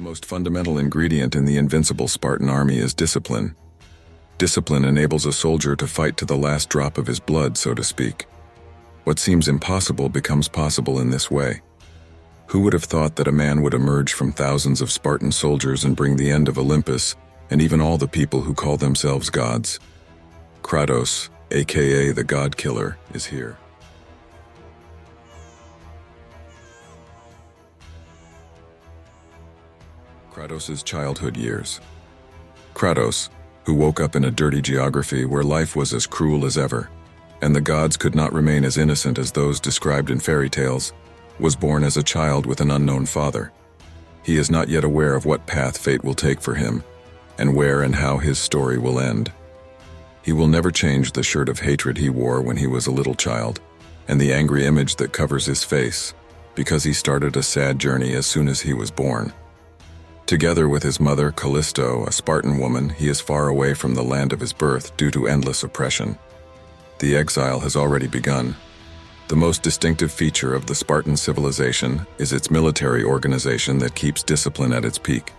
most fundamental ingredient in the invincible Spartan army is discipline. Discipline enables a soldier to fight to the last drop of his blood, so to speak. What seems impossible becomes possible in this way. Who would have thought that a man would emerge from thousands of Spartan soldiers and bring the end of Olympus and even all the people who call themselves gods? Kratos, aka the God Killer, is here. Kratos' childhood years. Kratos, who woke up in a dirty geography where life was as cruel as ever, and the gods could not remain as innocent as those described in fairy tales, was born as a child with an unknown father. He is not yet aware of what path fate will take for him, and where and how his story will end. He will never change the shirt of hatred he wore when he was a little child, and the angry image that covers his face, because he started a sad journey as soon as he was born. Together with his mother, Callisto, a Spartan woman, he is far away from the land of his birth due to endless oppression. The exile has already begun. The most distinctive feature of the Spartan civilization is its military organization that keeps discipline at its peak.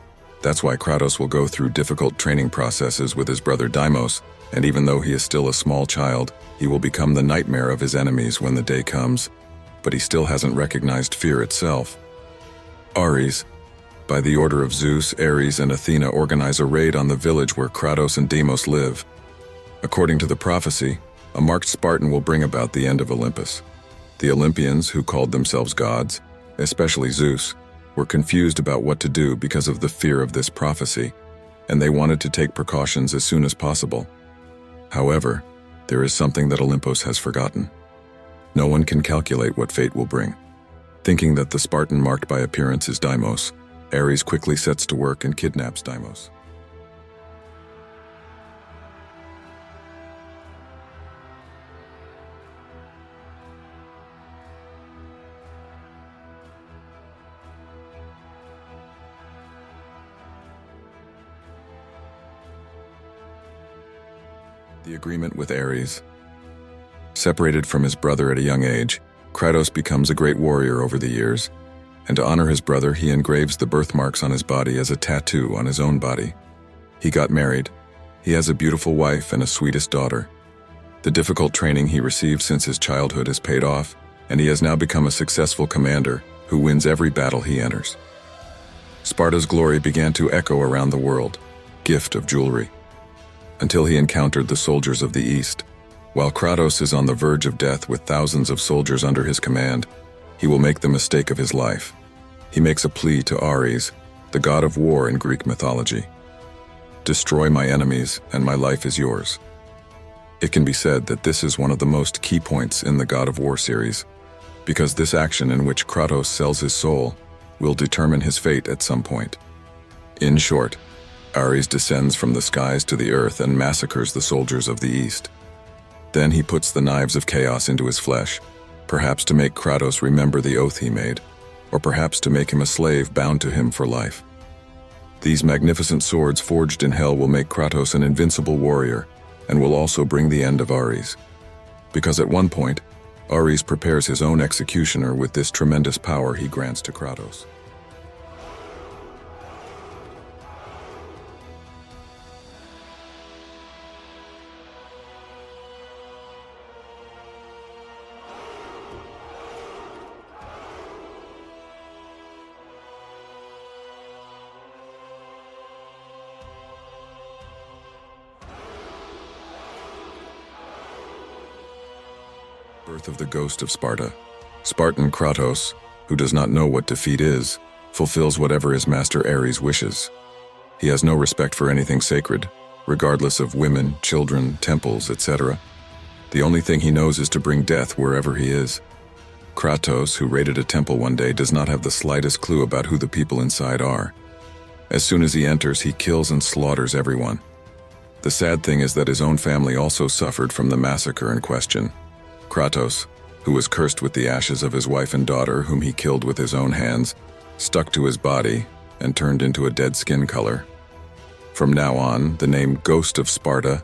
That's why Kratos will go through difficult training processes with his brother Deimos, and even though he is still a small child, he will become the nightmare of his enemies when the day comes. But he still hasn't recognized fear itself. Ares, by the order of Zeus, Ares, and Athena, organize a raid on the village where Kratos and Deimos live. According to the prophecy, a marked Spartan will bring about the end of Olympus. The Olympians, who called themselves gods, especially Zeus, were confused about what to do because of the fear of this prophecy, and they wanted to take precautions as soon as possible. However, there is something that Olympus has forgotten. No one can calculate what fate will bring. Thinking that the Spartan marked by appearance is Deimos, Ares quickly sets to work and kidnaps Deimos. The agreement with Ares. Separated from his brother at a young age, Kratos becomes a great warrior over the years, and to honor his brother, he engraves the birthmarks on his body as a tattoo on his own body. He got married. He has a beautiful wife and a sweetest daughter. The difficult training he received since his childhood has paid off, and he has now become a successful commander who wins every battle he enters. Sparta's glory began to echo around the world, gift of jewelry, until he encountered the soldiers of the East. While Kratos is on the verge of death with thousands of soldiers under his command, he will make the mistake of his life. He makes a plea to Ares, the god of war in Greek mythology. Destroy my enemies, and my life is yours. It can be said that this is one of the most key points in the God of War series, because this action in which Kratos sells his soul will determine his fate at some point. In short, Ares descends from the skies to the earth and massacres the soldiers of the East. Then he puts the knives of chaos into his flesh, perhaps to make Kratos remember the oath he made, or perhaps to make him a slave bound to him for life. These magnificent swords forged in hell will make Kratos an invincible warrior, and will also bring the end of Ares. Because at one point, Ares prepares his own executioner with this tremendous power he grants to Kratos. Birth of the Ghost of Sparta. Spartan Kratos, who does not know what defeat is, fulfills whatever his master Ares wishes. He has no respect for anything sacred, regardless of women, children, temples, etc. The only thing he knows is to bring death wherever he is. Kratos, who raided a temple one day, does not have the slightest clue about who the people inside are. As soon as he enters, he kills and slaughters everyone. The sad thing is that his own family also suffered from the massacre in question. Kratos, who was cursed with the ashes of his wife and daughter, whom he killed with his own hands, stuck to his body and turned into a dead skin color. From now on, the name Ghost of Sparta,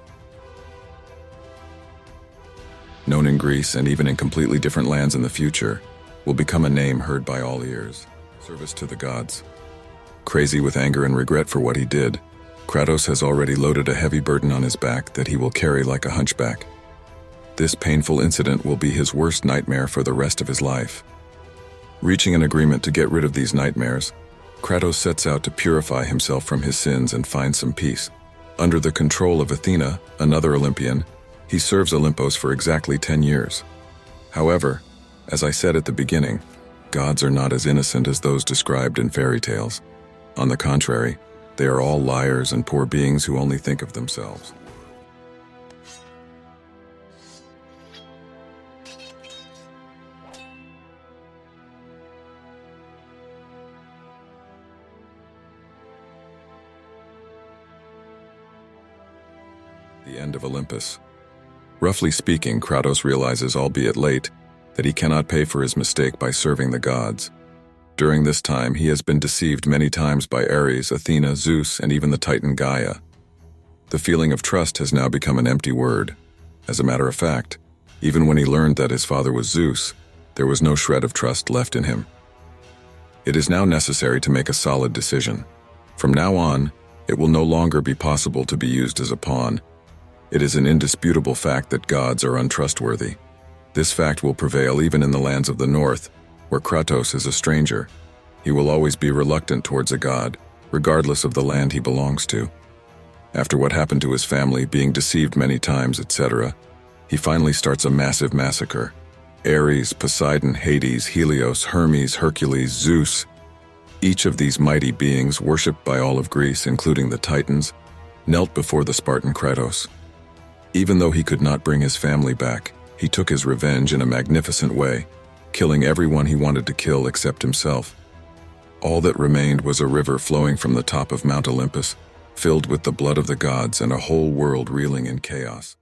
known in Greece and even in completely different lands in the future, will become a name heard by all ears. Service to the gods. Crazy with anger and regret for what he did, Kratos has already loaded a heavy burden on his back that he will carry like a hunchback. This painful incident will be his worst nightmare for the rest of his life. Reaching an agreement to get rid of these nightmares, Kratos sets out to purify himself from his sins and find some peace. Under the control of Athena, another Olympian, he serves Olympos for exactly 10 years. However, as I said at the beginning, gods are not as innocent as those described in fairy tales. On the contrary, they are all liars and poor beings who only think of themselves. The end of Olympus. Roughly speaking, Kratos realizes, albeit late, that he cannot pay for his mistake by serving the gods. During this time, he has been deceived many times by Ares, Athena, Zeus, and even the Titan Gaia. The feeling of trust has now become an empty word. As a matter of fact, even when he learned that his father was Zeus, there was no shred of trust left in him. It is now necessary to make a solid decision. From now on, it will no longer be possible to be used as a pawn. It is an indisputable fact that gods are untrustworthy. This fact will prevail even in the lands of the north, where Kratos is a stranger. He will always be reluctant towards a god, regardless of the land he belongs to. After what happened to his family, being deceived many times, etc., he finally starts a massive massacre. Ares, Poseidon, Hades, Helios, Hermes, Hercules, Zeus. Each of these mighty beings, worshipped by all of Greece, including the Titans, knelt before the Spartan Kratos. Even though he could not bring his family back, he took his revenge in a magnificent way, killing everyone he wanted to kill except himself. All that remained was a river flowing from the top of Mount Olympus, filled with the blood of the gods and a whole world reeling in chaos.